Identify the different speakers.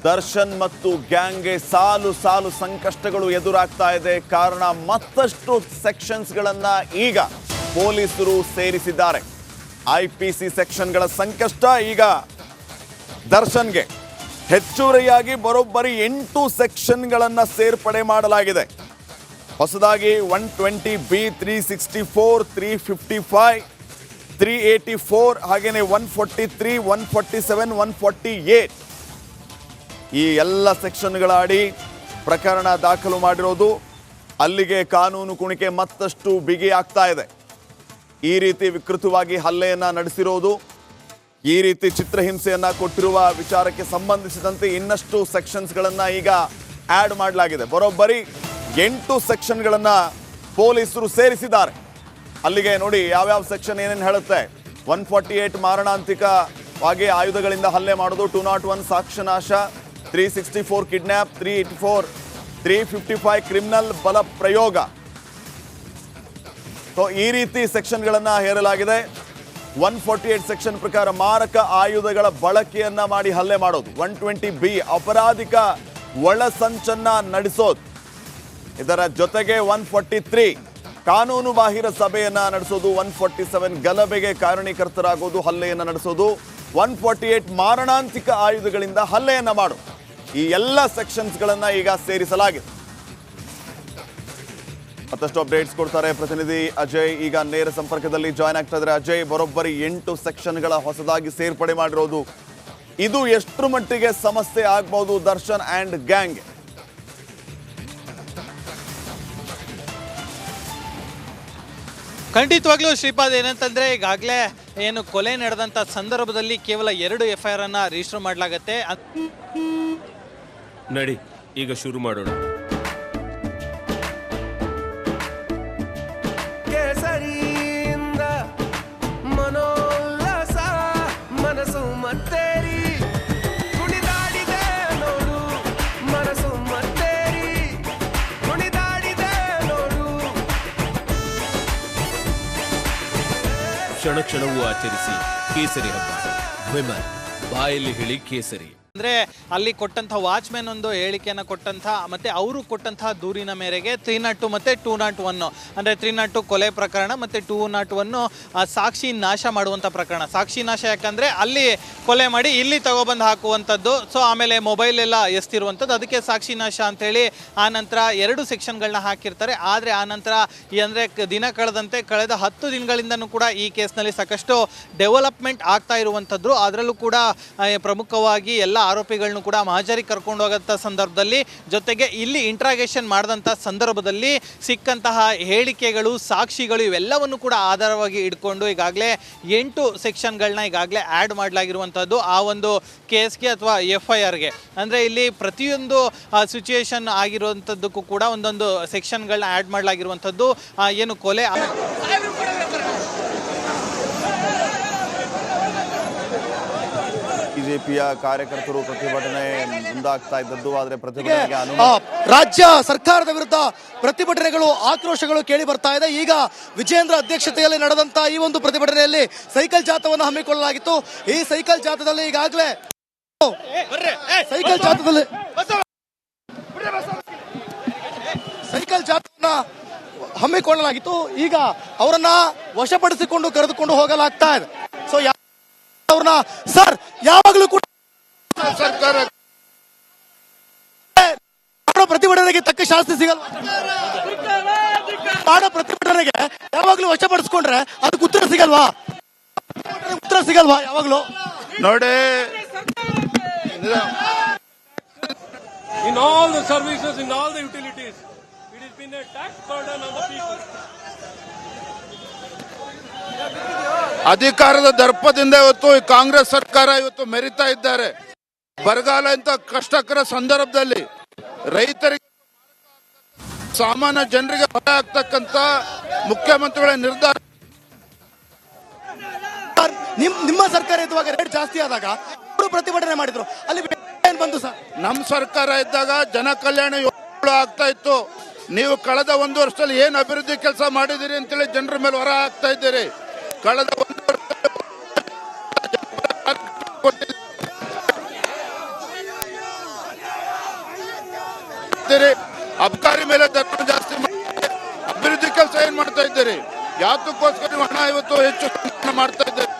Speaker 1: ದರ್ಶನ್ ಮತ್ತು ಗ್ಯಾಂಗ್ಗೆ ಸಾಲು ಸಾಲು ಸಂಕಷ್ಟಗಳು ಎದುರಾಗ್ತಾ ಇದೆ. ಕಾರಣ ಮತ್ತಷ್ಟು ಸೆಕ್ಷನ್ಸ್ಗಳನ್ನ ಈಗ ಪೊಲೀಸರು ಸೇರಿಸಿದ್ದಾರೆ. IPC ಸೆಕ್ಷನ್ಗಳ ಸಂಕಷ್ಟ ಈಗ ದರ್ಶನ್ಗೆ ಹೆಚ್ಚುವರಿಯಾಗಿ ಬರೋಬ್ಬರಿ 8 ಸೆಕ್ಷನ್ಗಳನ್ನ ಸೇರ್ಪಡೆ ಮಾಡಲಾಗಿದೆ. ಹೊಸದಾಗಿ 120B, 364, 355, 384 ಹಾಗೇನೆ 143, 147, 148 ಈ ಎಲ್ಲ ಸೆಕ್ಷನ್ಗಳ ಅಡಿ ಪ್ರಕರಣ ದಾಖಲು ಮಾಡಿರೋದು. ಅಲ್ಲಿಗೆ ಕಾನೂನು ಕುಣಿಕೆ ಮತ್ತಷ್ಟು ಬಿಗಿ ಆಗ್ತಾ ಇದೆ. ಈ ರೀತಿ ವಿಕೃತವಾಗಿ ಹಲ್ಲೆಯನ್ನ ನಡೆಸಿರೋದು, ಈ ರೀತಿ ಚಿತ್ರಹಿಂಸೆಯನ್ನ ಕೊಟ್ಟಿರುವ ವಿಚಾರಕ್ಕೆ ಸಂಬಂಧಿಸಿದಂತೆ ಇನ್ನಷ್ಟು ಸೆಕ್ಷನ್ಸ್ಗಳನ್ನ ಈಗ ಆಡ್ ಮಾಡಲಾಗಿದೆ. ಬರೋಬ್ಬರಿ 8 ಸೆಕ್ಷನ್ಗಳನ್ನ ಪೊಲೀಸರು ಸೇರಿಸಿದ್ದಾರೆ. ಅಲ್ಲಿಗೆ ನೋಡಿ ಯಾವ್ಯಾವ ಸೆಕ್ಷನ್ ಏನೇನು ಹೇಳುತ್ತೆ. 148 ಮಾರಣಾಂತಿಕವಾಗಿ ಆಯುಧಗಳಿಂದ ಹಲ್ಲೆ ಮಾಡೋದು, 201 ಸಾಕ್ಷ್ಯನಾಶ, 364 ಕಿಡ್ನ್ಯಾಪ್, 384, 355 ಕ್ರಿಮಿನಲ್ ಬಲ ಪ್ರಯೋಗ. ಸೊ ಈ ರೀತಿ ಸೆಕ್ಷನ್ಗಳನ್ನ ಹೇರಲಾಗಿದೆ. 148 ಸೆಕ್ಷನ್ ಪ್ರಕಾರ ಮಾರಕ ಆಯುಧಗಳ ಬಳಕೆಯನ್ನ ಮಾಡಿ ಹಲ್ಲೆ ಮಾಡೋದು, 120B ಅಪರಾಧಿಕ ಒಳಸಂಚನ್ನ ನಡೆಸೋದು, ಇದರ ಜೊತೆಗೆ 143 ಕಾನೂನು ಬಾಹಿರ ಸಭೆಯನ್ನ ನಡೆಸೋದು, 147 ಗಲಭೆಗೆ ಕಾರಣೀಕರ್ತರಾಗೋದು, ಹಲ್ಲೆಯನ್ನ ನಡೆಸೋದು, 148 ಮಾರಣಾಂತಿಕ ಆಯುಧಗಳಿಂದ ಹಲ್ಲೆಯನ್ನ ಮಾಡೋದು. ಈ ಎಲ್ಲ ಸೆಕ್ಷನ್ಸ್ಗಳನ್ನ ಈಗ ಸೇರಿಸಲಾಗಿದೆ. ಮತ್ತಷ್ಟು ಅಪ್ಡೇಟ್ಸ್ ಕೊಡ್ತಾರೆ ಪ್ರತಿನಿಧಿ ಅಜಯ್. ಈಗ ನೇರ ಸಂಪರ್ಕದಲ್ಲಿ ಜಾಯ್ನ್ ಆಗ್ತಾ ಇದ್ದಾರೆ. ಅಜಯ್, ಬರೋಬ್ಬರಿ 8 ಸೆಕ್ಷನ್ಗಳ ಹೊಸದಾಗಿ ಸೇರ್ಪಡೆ ಮಾಡಿರೋದು, ಇದು ಎಷ್ಟರ ಮಟ್ಟಿಗೆ ಸಮಸ್ಯೆ ಆಗ್ಬಹುದು ದರ್ಶನ್ ಅಂಡ್ ಗ್ಯಾಂಗ್?
Speaker 2: ಖಂಡಿತವಾಗ್ಲೂ ಶ್ರೀಪಾದ್, ಏನಂತಂದ್ರೆ ಈಗಾಗಲೇ ಏನು ಕೊಲೆ ನಡೆದಂತ ಸಂದರ್ಭದಲ್ಲಿ ಕೇವಲ 2 FIR ಅನ್ನ ರಿಜಿಸ್ಟರ್ ಮಾಡಲಾಗತ್ತೆ.
Speaker 3: ನಡಿ ಈಗ ಶುರು ಮಾಡೋಣ.
Speaker 4: ಕೇಸರಿಯಿಂದ ಮನೋಲ್ಲಾಸ ಮನಸ್ಸು ಮತ್ತೇರಿ ಕುಣಿದಾಡಿದೆ ನೋಡು, ಮನಸ್ಸು ಮತ್ತೇರಿ ಕುಣಿದಾಡಿದೆ ನೋಡು.
Speaker 3: ಕ್ಷಣ ಕ್ಷಣವೂ ಆಚರಿಸಿ ಕೇಸರಿ ಹಬ್ಬ. ವಿಮಲ್ ಬಾಯಲ್ಲಿ ಹೇಳಿ ಕೇಸರಿ.
Speaker 2: ಅಂದ್ರೆ ಅಲ್ಲಿ ಕೊಟ್ಟಂತಹ ವಾಚ್ಮ್ಯಾನ್ ಒಂದು ಹೇಳಿಕೆಯನ್ನು ಕೊಟ್ಟಂತಹ ಮತ್ತೆ ಅವರು ಕೊಟ್ಟಂತಹ ದೂರಿನ ಮೇರೆಗೆ 302 ಮತ್ತೆ 201 ಅಂದ್ರೆ 302 ಕೊಲೆ ಪ್ರಕರಣ ಮತ್ತೆ 201 ಸಾಕ್ಷಿ ನಾಶ ಮಾಡುವಂತ ಪ್ರಕರಣ. ಸಾಕ್ಷಿ ನಾಶ ಯಾಕಂದ್ರೆ ಅಲ್ಲಿ ಕೊಲೆ ಮಾಡಿ ಇಲ್ಲಿ ತಗೊಬಂದು ಹಾಕುವಂಥದ್ದು, ಸೊ ಆಮೇಲೆ ಮೊಬೈಲ್ ಎಲ್ಲ ಎಸ್ತಿರುವಂಥದ್ದು, ಅದಕ್ಕೆ ಸಾಕ್ಷಿ ನಾಶ ಅಂತೇಳಿ ಆ ನಂತರ 2 ಸೆಕ್ಷನ್ಗಳನ್ನ ಹಾಕಿರ್ತಾರೆ. ಆದರೆ ಆ ನಂತರ ಅಂದರೆ ದಿನ ಕಳೆದಂತೆ ಕಳೆದ 10 ದಿನಗಳಿಂದನೂ ಕೂಡ ಈ ಕೇಸ್ನಲ್ಲಿ ಸಾಕಷ್ಟು ಡೆವಲಪ್ಮೆಂಟ್ ಆಗ್ತಾ ಇರುವಂಥದ್ದು. ಅದರಲ್ಲೂ ಕೂಡ ಪ್ರಮುಖವಾಗಿ ಎಲ್ಲ ಆರೋಪಿಗಳನ್ನು ಕೂಡ ಮಹಜರಿಗೆ ಕರ್ಕೊಂಡು ಹೋಗಂತ ಸಂದರ್ಭದಲ್ಲಿ, ಜೊತೆಗೆ ಇಲ್ಲಿ ಇಂಟ್ರಾಗೇಷನ್ ಮಾಡಿದಂಥ ಸಂದರ್ಭದಲ್ಲಿ ಸಿಕ್ಕಂತಹ ಹೇಳಿಕೆಗಳು, ಸಾಕ್ಷಿಗಳು ಇವೆಲ್ಲವನ್ನು ಕೂಡ ಆಧಾರವಾಗಿ ಇಟ್ಕೊಂಡು ಈಗಾಗಲೇ 8 ಸೆಕ್ಷನ್ಗಳನ್ನ ಈಗಾಗಲೇ ಆ್ಯಡ್ ಮಾಡಲಾಗಿರುವಂಥದ್ದು ಆ ಒಂದು ಕೇಸ್ಗೆ ಅಥವಾ FIRಗೆ. ಅಂದರೆ ಇಲ್ಲಿ ಪ್ರತಿಯೊಂದು ಸಿಚುಯೇಷನ್ ಆಗಿರುವಂಥದ್ದಕ್ಕೂ ಕೂಡ ಒಂದೊಂದು ಸೆಕ್ಷನ್ಗಳನ್ನ ಆ್ಯಡ್ ಮಾಡಲಾಗಿರುವಂಥದ್ದು. ಏನು ಕೊಲೆ
Speaker 1: ಬಿಜೆಪಿಯ ಕಾರ್ಯಕರ್ತರು ಪ್ರತಿಭಟನೆ ಮುಂದಾಗ್ತಾ ಇದ್ದದ್ದು, ಆದರೆ ಪ್ರತಿಭಟನೆಗೆ
Speaker 5: ರಾಜ್ಯ ಸರ್ಕಾರದ ವಿರುದ್ಧ ಪ್ರತಿಭಟನೆಗಳು, ಆಕ್ರೋಶಗಳು ಕೇಳಿ ಬರ್ತಾ ಇದೆ. ಈಗ ವಿಜೇಂದ್ರ ಅಧ್ಯಕ್ಷತೆಯಲ್ಲಿ ನಡೆದಂತ ಈ ಒಂದು ಪ್ರತಿಭಟನೆಯಲ್ಲಿ ಸೈಕಲ್ ಜಾಥಾವನ್ನು ಹಮ್ಮಿಕೊಳ್ಳಲಾಗಿತ್ತು. ಈ ಸೈಕಲ್ ಜಾಥಾದಲ್ಲಿ ಈಗಾಗಲೇ ಸೈಕಲ್ ಜಾಥಾವನ್ನ ಹಮ್ಮಿಕೊಳ್ಳಲಾಗಿತ್ತು. ಈಗ ಅವರನ್ನ ವಶಪಡಿಸಿಕೊಂಡು ಕರೆದುಕೊಂಡು ಹೋಗಲಾಗ್ತಾ ಇದೆ. ಸೊ ಅವ್ರನ್ನ ಸರ್ ಯಾವಾಗಲೂ ಕೂಡ ಸರ್ಕಾರ ಪ್ರತಿಭಟನೆಗೆ ತಕ್ಕ ಶಾಸ್ತಿ ಸಿಗಲ್ವಾ? ಮಾಡೋ ಪ್ರತಿಭಟನೆಗೆ ಯಾವಾಗ್ಲೂ ವಶಪಡಿಸ್ಕೊಂಡ್ರೆ ಅದಕ್ಕೆ ಉತ್ತರ ಸಿಗಲ್ವಾ? ಯಾವಾಗ್ಲೂ
Speaker 6: ನೋಡಿ,
Speaker 7: in all the services, in all the utilities, it has been a tax burden on the people.
Speaker 6: ಅಧಿಕಾರದ ದರ್ಪದಿಂದ ಇವತ್ತು ಕಾಂಗ್ರೆಸ್ ಸರ್ಕಾರ ಇವತ್ತು ಮೆರಿತಾ ಇದ್ದಾರೆ. ಬರಗಾಲ ಅಂತ ಕಷ್ಟಕರ ಸಂದರ್ಭದಲ್ಲಿ ರೈತರಿಗೆ, ಸಾಮಾನ್ಯ ಜನರಿಗೆ ಭಯ ಆಗ್ತಕ್ಕಂತ ಮುಖ್ಯಮಂತ್ರಿಗಳ ನಿರ್ಧಾರ.
Speaker 5: ನಿಮ್ಮ ಸರ್ಕಾರ ಇದ್ದಾಗ ರೇಟ್ ಜಾಸ್ತಿ ಆದಾಗ ಪ್ರತಿಭಟನೆ ಮಾಡಿದ್ರು, ಅಲ್ಲಿ ಏನ್ ಬಂತು ಸರ್?
Speaker 6: ನಮ್ಮ ಸರ್ಕಾರ ಇದ್ದಾಗ ಜನ ಕಲ್ಯಾಣ ಯೋಜನೆ ಆಗ್ತಾ ಇತ್ತು. ನೀವು ಕಳೆದ 1 ವರ್ಷದಲ್ಲಿ ಏನು ಅಭಿವೃದ್ಧಿ ಕೆಲಸ ಮಾಡಿದಿರಿ ಅಂತೇಳಿ ಜನರ ಮೇಲೆ ಹೊರ ಹಾಕ್ತಾ ಇದ್ದೀರಿ. ಕಳೆದ 1 ವರ್ಷ ಇದ್ದೀರಿ? ಅಬ್ಕಾರಿ ಮೇಲೆ ದರ ಜಾಸ್ತಿ ಅಭಿವೃದ್ಧಿ ಕೆಲಸ ಏನ್ ಮಾಡ್ತಾ ಇದ್ದೀರಿ? ಯಾತಕ್ಕೋಸ್ಕರ ನೀವು ಹಣ ಇವತ್ತು ಹೆಚ್ಚು ಮಾಡ್ತಾ ಇದ್ದೀರಿ?